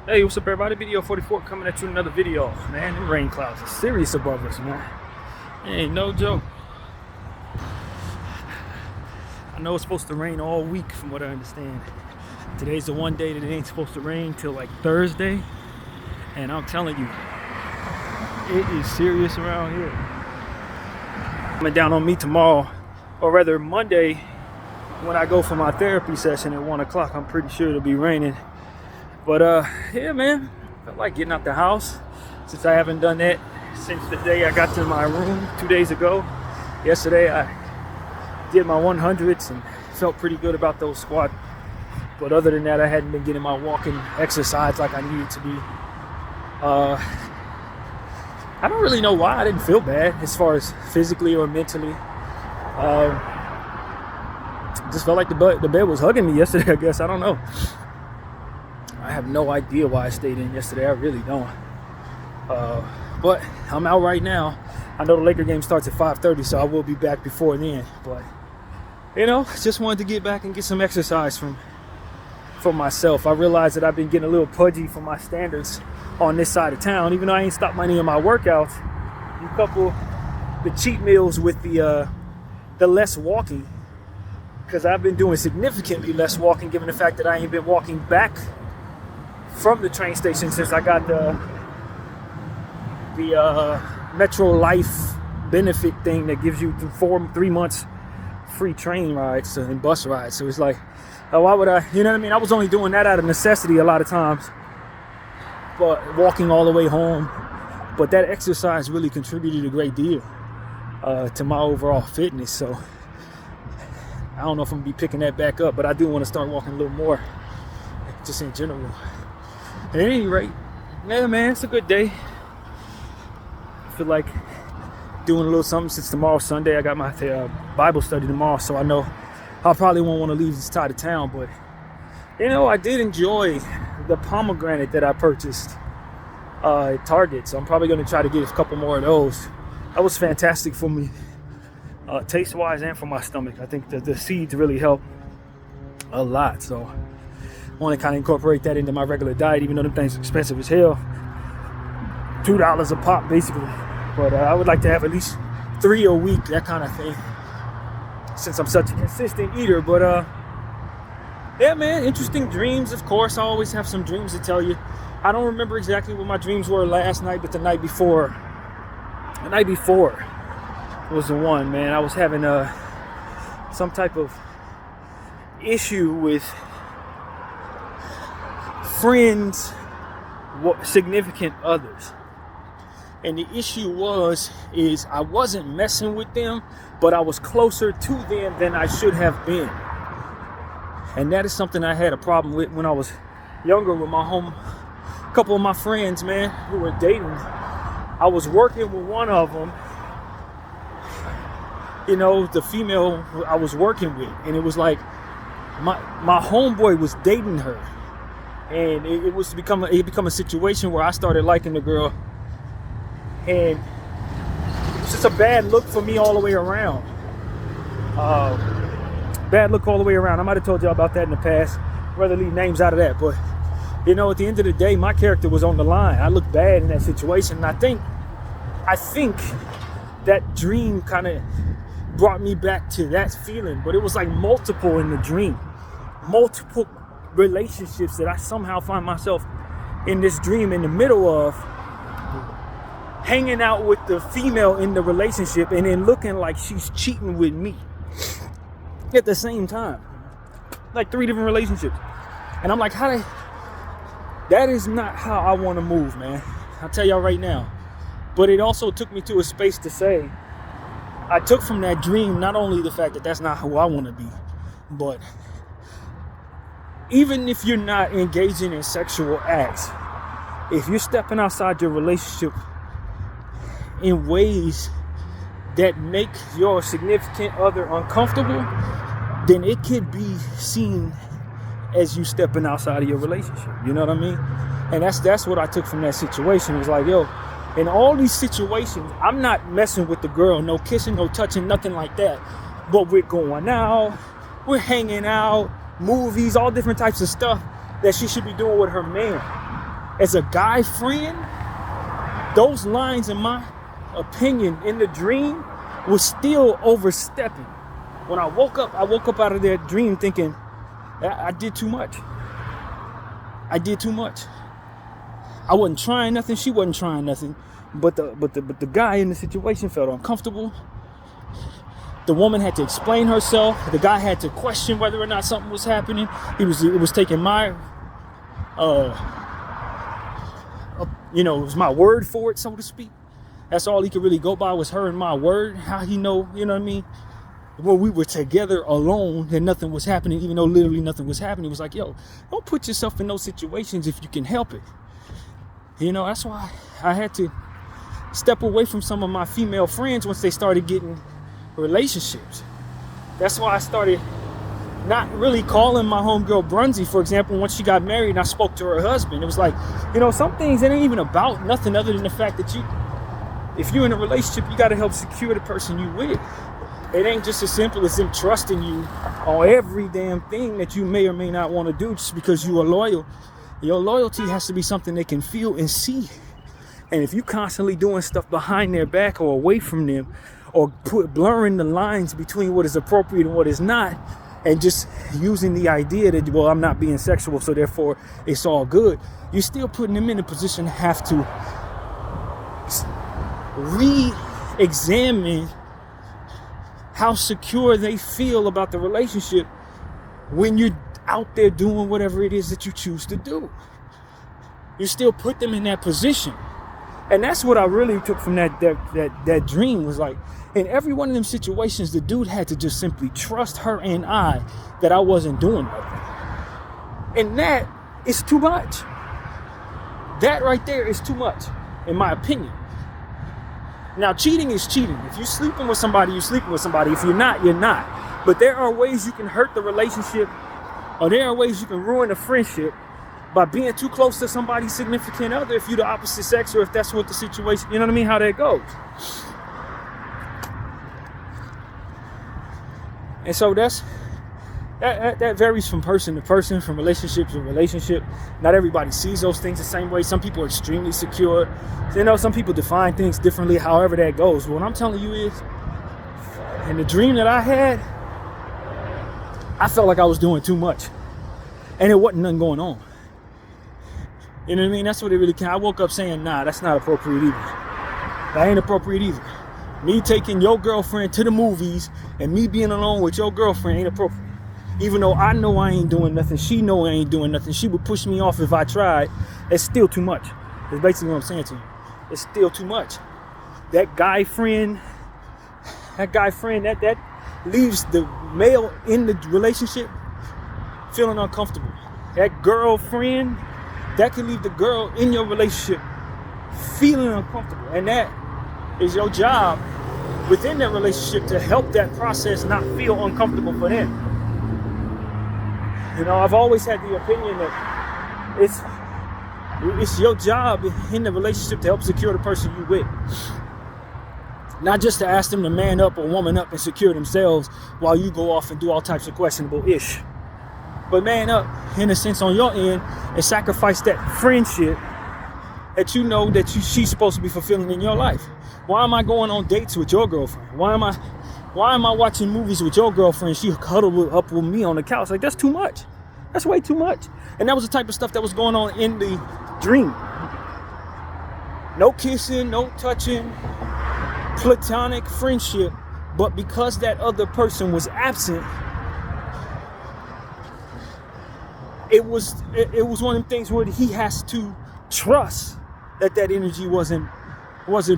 Hey, what's up everybody? BDF 44 coming at you with another video. Man, them rain clouds are serious above us, man. It ain't no joke. I know it's supposed to rain all week from what I understand. Today's the one day that it ain't supposed to rain till like Thursday. And I'm telling you, it is serious around here. Coming down on me tomorrow, or rather Monday, when I go for my therapy session at 1 o'clock. I'm pretty sure it'll be raining. But yeah, man, I felt like getting out the house since I haven't done that since the day I got to my room 2 days ago. Yesterday I did my 100s and felt pretty good about those squats. But other than that, I hadn't been getting my walking exercise like I needed to be. I don't really know why I didn't feel bad as far as physically or mentally. Just felt like the bed was hugging me yesterday, I guess. I don't know. I have no idea why I stayed in yesterday. I really don't. But I'm out right now. I know the Laker game starts at 5:30, so I will be back before then. But, you know, just wanted to get back and get some exercise for myself. I realized that I've been getting a little pudgy for my standards on this side of town. Even though I ain't stopped any of my workouts, you couple the cheat meals with the less walking. Because I've been doing significantly less walking, given the fact that I ain't been walking back from the train station since I got the Metro Life benefit thing that gives you 3 months free train rides and bus rides. So it's like, why would I, you know what I mean? I was only doing that out of necessity a lot of times, but walking all the way home. But that exercise really contributed a great deal to my overall fitness. So I don't know if I'm gonna be picking that back up, but I do want to start walking a little more, just in general. At any rate, yeah, man, it's a good day. I feel like doing a little something since tomorrow's Sunday. I got my Bible study tomorrow, so I know I probably won't want to leave this side of town. But, you know, I did enjoy the pomegranate that I purchased at Target, so I'm probably going to try to get a couple more of those. That was fantastic for me, taste-wise and for my stomach. I think the seeds really help a lot, so I want to kind of incorporate that into my regular diet, even though them things are expensive as hell. $2 a pop, basically. But I would like to have at least 3 a week, that kind of thing, since I'm such a consistent eater. But yeah, man, interesting dreams, of course. I always have some dreams to tell you. I don't remember exactly what my dreams were last night, but the night before was the one, man. I was having some type of issue with friends, significant others. And the issue is I wasn't messing with them, but I was closer to them than I should have been. And that is something I had a problem with when I was younger with a couple of my friends, man, who were dating. I was working with one of them, you know, the female I was working with, and it was like my homeboy was dating her. And it become a situation where I started liking the girl, and it's just a bad look for me all the way around. Bad look all the way around. I might have told y'all about that in the past. I'd rather leave names out of that, but you know, at the end of the day, my character was on the line. I looked bad in that situation, and I think that dream kind of brought me back to that feeling. But it was like multiple in the dream, multiple relationships that I somehow find myself in this dream in the middle of, hanging out with the female in the relationship and then looking like she's cheating with me at the same time. Like 3 different relationships. And I'm like, that is not how I want to move, man. I'll tell y'all right now. But it also took me to a space to say, I took from that dream not only the fact that that's not who I want to be, but even if you're not engaging in sexual acts, if you're stepping outside your relationship in ways that make your significant other uncomfortable, then it could be seen as you stepping outside of your relationship. You know what I mean? And that's what I took from that situation. It was like, yo, in all these situations, I'm not messing with the girl, no kissing, no touching, nothing like that. But we're going out, we're hanging out, movies, all different types of stuff that she should be doing with her man. as a guy friend, those lines, in my opinion, in the dream, was still overstepping. When I woke up out of that dream thinking, I did too much. I did too much. I wasn't trying nothing. She wasn't trying nothing. But the guy in the situation felt uncomfortable. The woman had to explain herself. The guy had to question whether or not something was happening. It was taking my, it was my word for it, so to speak. That's all he could really go by, was her and my word. How he know, you know what I mean? When we were together alone and nothing was happening, even though literally nothing was happening, it was like, yo, don't put yourself in those situations if you can help it. That's why I had to step away from some of my female friends once they started getting relationships. That's why I started not really calling my homegirl Brunzy, for example, once she got married and I spoke to her husband. It was like, some things, it ain't even about nothing other than the fact that if you're in a relationship, you got to help secure the person you with. It ain't just as simple as them trusting you on every damn thing that you may or may not want to do just because you are loyal. Your loyalty has to be something they can feel and see. And if you constantly doing stuff behind their back or away from them, or blurring the lines between what is appropriate and what is not, and just using the idea that, well, I'm not being sexual, so therefore it's all good, you're still putting them in a position to have to re-examine how secure they feel about the relationship when you're out there doing whatever it is that you choose to do. You still put them in that position. And that's what I really took from that dream, was like, in every one of them situations, the dude had to just simply trust her and I that I wasn't doing nothing. And that is too much. That right there is too much, in my opinion. Now, cheating is cheating. If you're sleeping with somebody, you're sleeping with somebody. If you're not, you're not. But there are ways you can hurt the relationship, or there are ways you can ruin a friendship by being too close to somebody's significant other if you're the opposite sex, or if that's what the situation, you know what I mean, how that goes. And so that varies from person to person, from relationship to relationship. Not everybody sees those things the same way. Some people are extremely secure. Some people define things differently, however that goes. What I'm telling you is, in the dream that I had, I felt like I was doing too much. And there wasn't nothing going on. You know what I mean? That's what it really can. I woke up saying, nah, that's not appropriate either. That ain't appropriate either. Me taking your girlfriend to the movies and me being alone with your girlfriend ain't appropriate. Even though I know I ain't doing nothing, she know I ain't doing nothing, she would push me off if I tried. It's still too much. That's basically what I'm saying to you. It's still too much. That guy friend, that leaves the male in the relationship feeling uncomfortable. That girlfriend, that can leave the girl in your relationship feeling uncomfortable. And that is your job within that relationship to help that process not feel uncomfortable for them. I've always had the opinion that it's your job in the relationship to help secure the person you with. Not just to ask them to man up or woman up and secure themselves while you go off and do all types of questionable ish. But man up, in a sense, on your end, and sacrifice that friendship that you know that she's supposed to be fulfilling in your life. Why am I going on dates with your girlfriend? Why am I watching movies with your girlfriend? She cuddled up with me on the couch. Like, that's too much. That's way too much. And that was the type of stuff that was going on in the dream. No kissing, no touching, platonic friendship. But because that other person was absent, it was one of them things where he has to trust that energy wasn't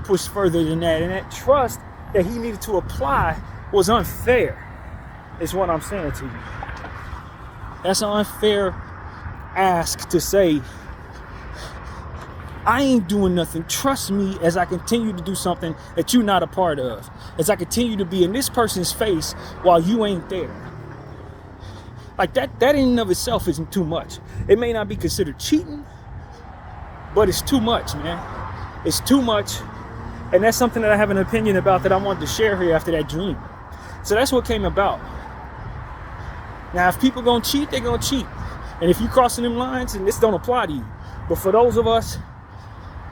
pushed further than that. And that trust that he needed to apply was unfair, is what I'm saying to you. That's an unfair ask to say, I ain't doing nothing. Trust me as I continue to do something that you're not a part of. As I continue to be in this person's face while you ain't there. Like that in and of itself isn't too much. It may not be considered cheating, but it's too much, man. It's too much. And that's something that I have an opinion about that I wanted to share here after that dream. So that's what came about. Now, if people gonna cheat, they're gonna cheat. And if you crossing them lines, and this don't apply to you, But for those of us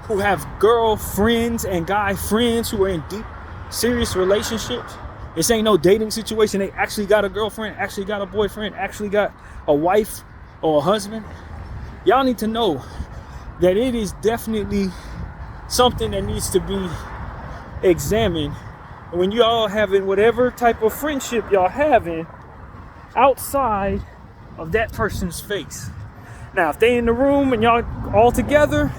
who have girlfriends and guy friends who are in deep, serious relationships, this ain't no dating situation. They actually got a girlfriend, actually got a boyfriend, actually got a wife or a husband. Y'all need to know that it is definitely something that needs to be examined when y'all having whatever type of friendship y'all having outside of that person's face. Now, if they in the room and y'all all together,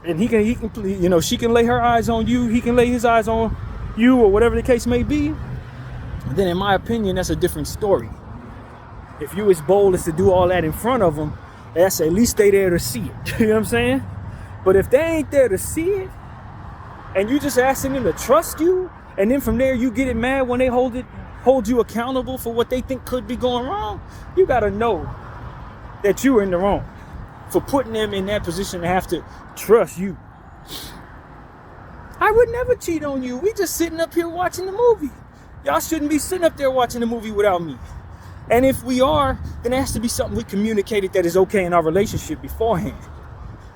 and he can, you know, she can lay her eyes on you, he can lay his eyes on you, or whatever the case may be, then in my opinion, that's a different story. If you as bold as to do all that in front of them, that's at least they there to see it. You know what I'm saying? But if they ain't there to see it, and you just asking them to trust you, and then from there you get it mad when they hold you accountable for what they think could be going wrong, you gotta know that you were in the wrong for putting them in that position to have to trust you. I would never cheat on you. We just sitting up here watching the movie. Y'all shouldn't be sitting up there watching the movie without me. And if we are, then it has to be something we communicated that is okay in our relationship beforehand.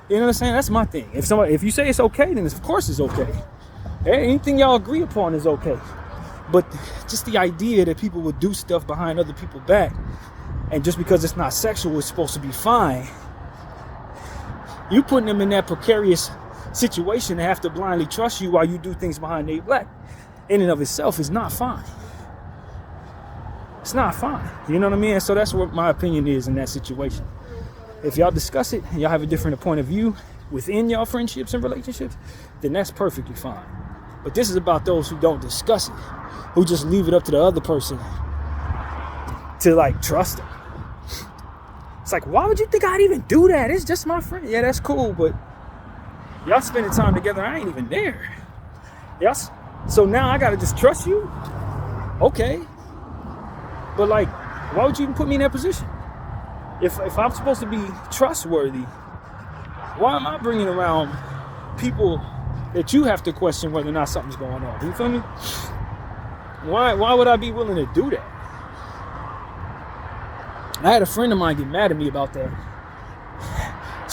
You know what I'm saying? That's my thing. If you say it's okay, then of course it's okay. Anything y'all agree upon is okay. But just the idea that people would do stuff behind other people's back, and just because it's not sexual, it's supposed to be fine. You putting them in that precarious situation to have to blindly trust you while you do things behind their back, in and of itself, is not fine. It's not fine. You know what I mean? So that's what my opinion is in that situation. If y'all discuss it and y'all have a different point of view within y'all friendships and relationships, then that's perfectly fine. But this is about those who don't discuss it, who just leave it up to the other person to like trust them. It's like, why would you think I'd even do that? It's just my friend. Yeah, that's cool, but y'all spending time together, I ain't even there. Yes. So now I gotta just trust you? Okay. But like, why would you even put me in that position? If I'm supposed to be trustworthy, why am I bringing around people that you have to question whether or not something's going on? You feel me? Why would I be willing to do that? I had a friend of mine get mad at me about that.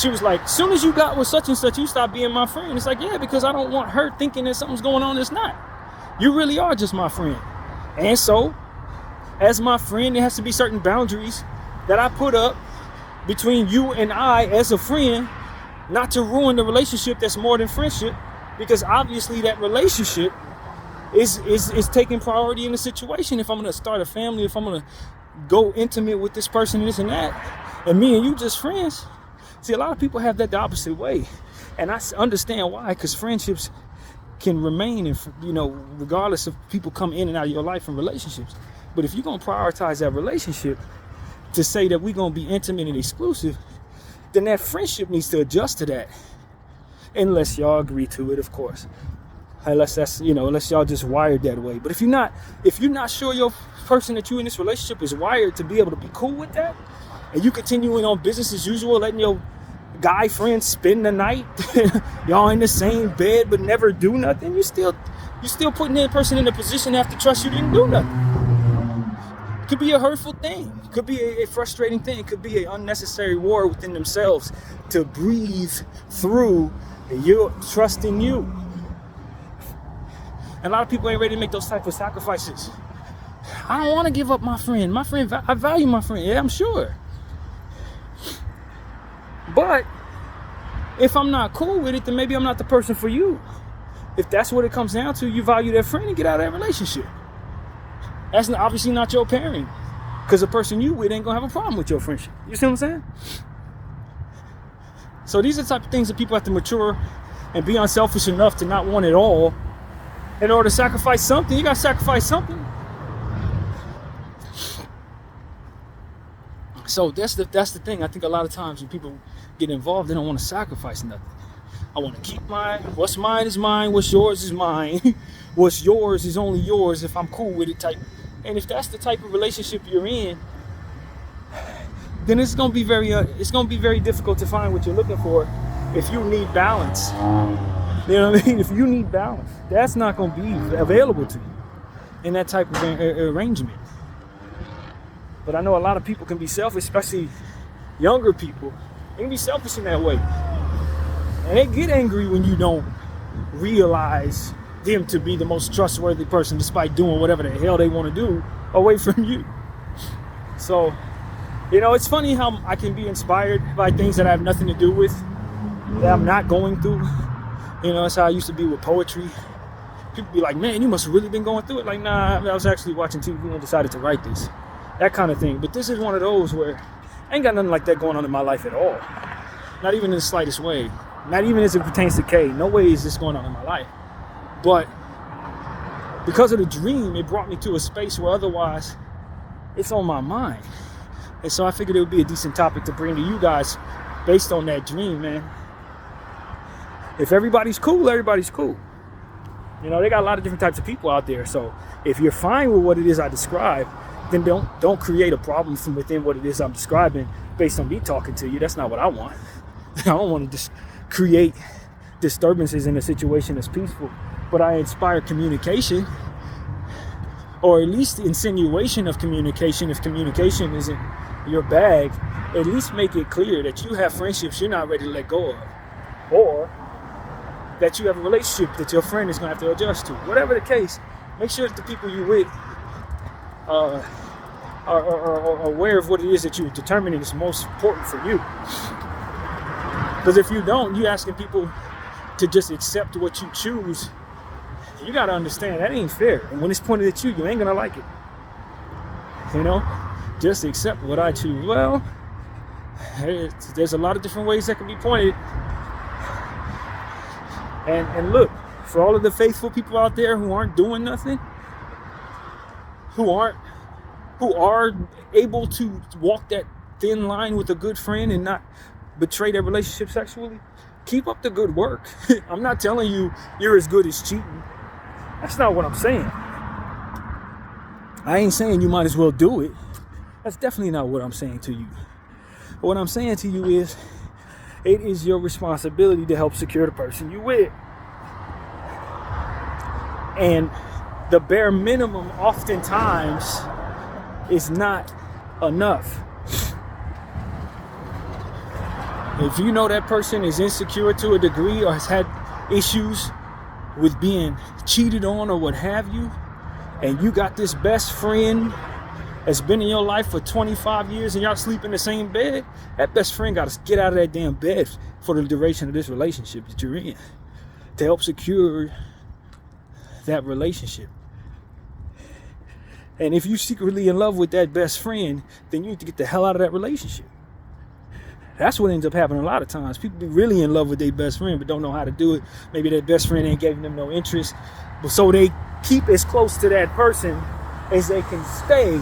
She was like, as soon as you got with such and such, you stopped being my friend. It's like, yeah, because I don't want her thinking that something's going on that's not. You really are just my friend. And so, as my friend, there has to be certain boundaries that I put up between you and I as a friend, not to ruin the relationship that's more than friendship, because obviously that relationship is taking priority in the situation. If I'm going to start a family, if I'm going to go intimate with this person and this and that, and me and you just friends. See, a lot of people have that the opposite way, and I understand why, because friendships can remain, regardless of people come in and out of your life in relationships. But if you're going to prioritize that relationship to say that we're going to be intimate and exclusive, then that friendship needs to adjust to that, unless y'all agree to it, of course. Unless y'all just wired that way. But if you're not sure your person that you in this relationship is wired to be able to be cool with that, and you continuing on business as usual, letting your guy friends spend the night, y'all in the same bed but never do nothing, you still putting that person in a position to have to trust you didn't do nothing. It could be a hurtful thing. It could be a frustrating thing. It could be an unnecessary war within themselves to breathe through you trusting you. And a lot of people ain't ready to make those type of sacrifices. I don't want to give up my friend. I value my friend. Yeah, I'm sure. But if I'm not cool with it, then maybe I'm not the person for you. If that's what it comes down to, you value that friend and get out of that relationship. That's obviously not your pairing, because the person you with ain't gonna have a problem with your friendship. You see what I'm saying? So these are the type of things that people have to mature and be unselfish enough to not want it all. In order to sacrifice something, you gotta sacrifice something. So that's the thing. I think a lot of times when people get involved, they don't want to sacrifice nothing. I want to keep mine. What's mine is mine. What's yours is mine. What's yours is only yours if I'm cool with it type. And if that's the type of relationship you're in, then it's gonna be very difficult to find what you're looking for if you need balance. You know what I mean? If you need balance, that's not gonna be available to you in that type of arrangement. But I know a lot of people can be selfish, especially younger people, They can be selfish in that way. And they get angry when you don't realize them to be the most trustworthy person despite doing whatever the hell they want to do away from you. So, it's funny how I can be inspired by things that I have nothing to do with, that I'm not going through. That's how I used to be with poetry. People be like, man, you must have really been going through it. Like, nah, I was actually watching TV and decided to write this. That kind of thing. But this is one of those where I ain't got nothing like that going on in my life at all. Not even in the slightest way. Not even as it pertains to K. No way is this going on in my life. But because of the dream, it brought me to a space where otherwise it's on my mind. And so I figured it would be a decent topic to bring to you guys based on that dream, man. If everybody's cool, everybody's cool. They got a lot of different types of people out there. So if you're fine with what it is I describe, then don't create a problem from within what it is I'm describing based on me talking to you. That's not what I want. I don't want to just create disturbances in a situation that's peaceful. But I inspire communication, or at least the insinuation of communication. If communication isn't your bag, at least make it clear that you have friendships you're not ready to let go of, or that you have a relationship that your friend is going to have to adjust to. Whatever the case, make sure that the people you're with are aware of what it is that you're determining is most important for you. Because if you don't, you're asking people to just accept what you choose. You got to understand that ain't fair. And when it's pointed at you, you ain't going to like it. Just accept what I choose. Well, there's a lot of different ways that can be pointed. And look, for all of the faithful people out there who aren't doing nothing, who are able to walk that thin line with a good friend and not betray their relationship sexually, keep up the good work. I'm not telling you you're as good as cheating. That's not what I'm saying. I ain't saying you might as well do it. That's definitely not what I'm saying to you. What I'm saying to you is, it is your responsibility to help secure the person you with. And the bare minimum oftentimes is not enough. If you know that person is insecure to a degree or has had issues with being cheated on or what have you, and you got this best friend that's been in your life for 25 years and y'all sleep in the same bed, that best friend got to get out of that damn bed for the duration of this relationship that you're in to help secure that relationship. And if you're secretly in love with that best friend, then you need to get the hell out of that relationship. That's what ends up happening a lot of times. People be really in love with their best friend but don't know how to do it. Maybe their best friend ain't giving them no interest. But so they keep as close to that person as they can stay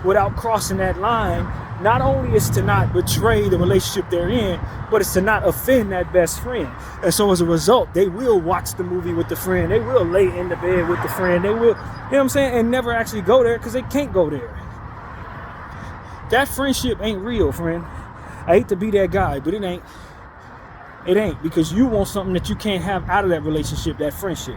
without crossing that line. Not only is to not betray the relationship they're in, but it's to not offend that best friend. And so as a result, they will watch the movie with the friend. They will lay in the bed with the friend. They will, you know what I'm saying? And never actually go there because they can't go there. That friendship ain't real, friend. I hate to be that guy, but it ain't. It ain't, because you want something that you can't have out of that relationship, that friendship.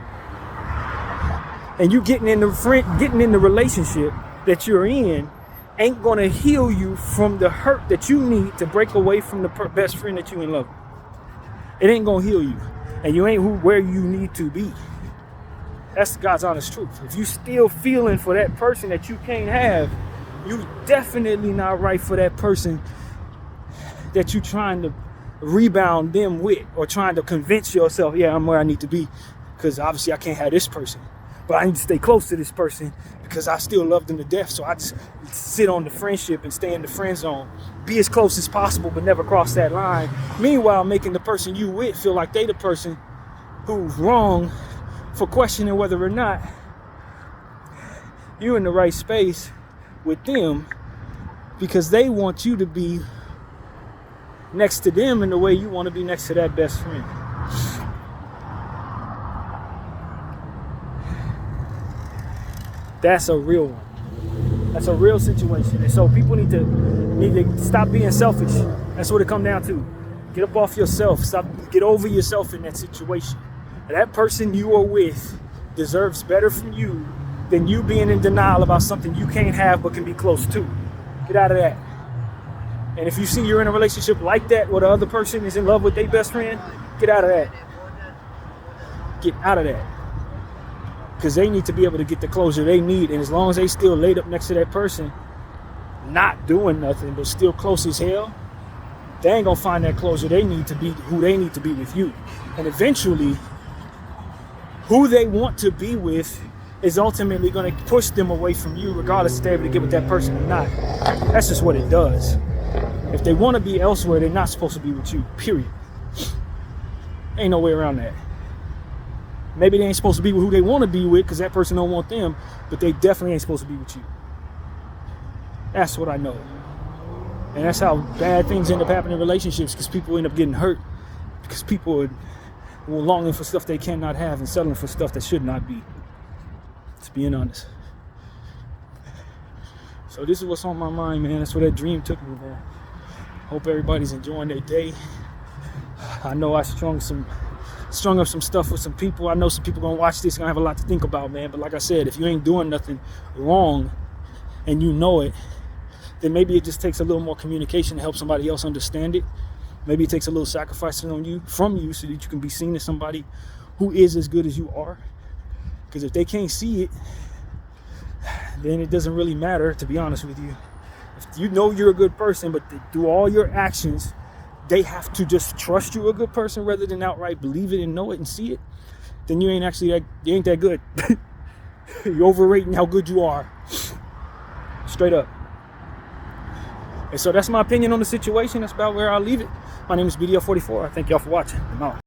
And you getting in the relationship that you're in ain't gonna heal you from the hurt that you need to break away from the best friend that you in love with. It ain't gonna heal you, and you ain't where you need to be. That's God's honest truth. If you still feeling for that person that you can't have, you definitely not right for that person that you trying to rebound them with, or trying to convince yourself, yeah, I'm where I need to be, because obviously I can't have this person, but I need to stay close to this person because I still love them to death. So I just sit on the friendship and stay in the friend zone, be as close as possible but never cross that line, meanwhile making the person you with feel like they the person who's wrong for questioning whether or not you're in the right space with them, because they want you to be next to them in the way you want to be next to that best friend. That's a real one. That's a real situation. And so people need to stop being selfish. That's what it comes down to. Get up off yourself. Get over yourself in that situation. And that person you are with deserves better from you than you being in denial about something you can't have but can be close to. Get out of that. And if you see you're in a relationship like that where the other person is in love with their best friend, get out of that. Get out of that. Because they need to be able to get the closure they need. And as long as they still laid up next to that person, not doing nothing, but still close as hell, they ain't gonna find that closure they need to be who they need to be with you. And eventually, who they want to be with is ultimately gonna push them away from you, regardless if they're able to get with that person or not. That's just what it does. If they want to be elsewhere, they're not supposed to be with you, period. Ain't no way around that. Maybe they ain't supposed to be with who they want to be with because that person don't want them, but they definitely ain't supposed to be with you. That's what I know. And that's how bad things end up happening in relationships, because people end up getting hurt because people are longing for stuff they cannot have and settling for stuff that should not be. Just being honest. So this is what's on my mind, man. That's where that dream took me, man. Hope everybody's enjoying their day. I know I strung up some stuff with some people. I know some people gonna watch this, gonna have a lot to think about, man. But like I said, if you ain't doing nothing wrong and you know it, then maybe it just takes a little more communication to help somebody else understand it. Maybe it takes a little sacrifice from you so that you can be seen as somebody who is as good as you are. Because if they can't see it, then it doesn't really matter, to be honest with you. If you know you're a good person, but through all your actions, they have to just trust you're a good person rather than outright believe it and know it and see it, then you ain't that good. You're overrating how good you are. Straight up. And so that's my opinion on the situation. That's about where I'll leave it. My name is BDF 44. I thank y'all for watching. I'm out.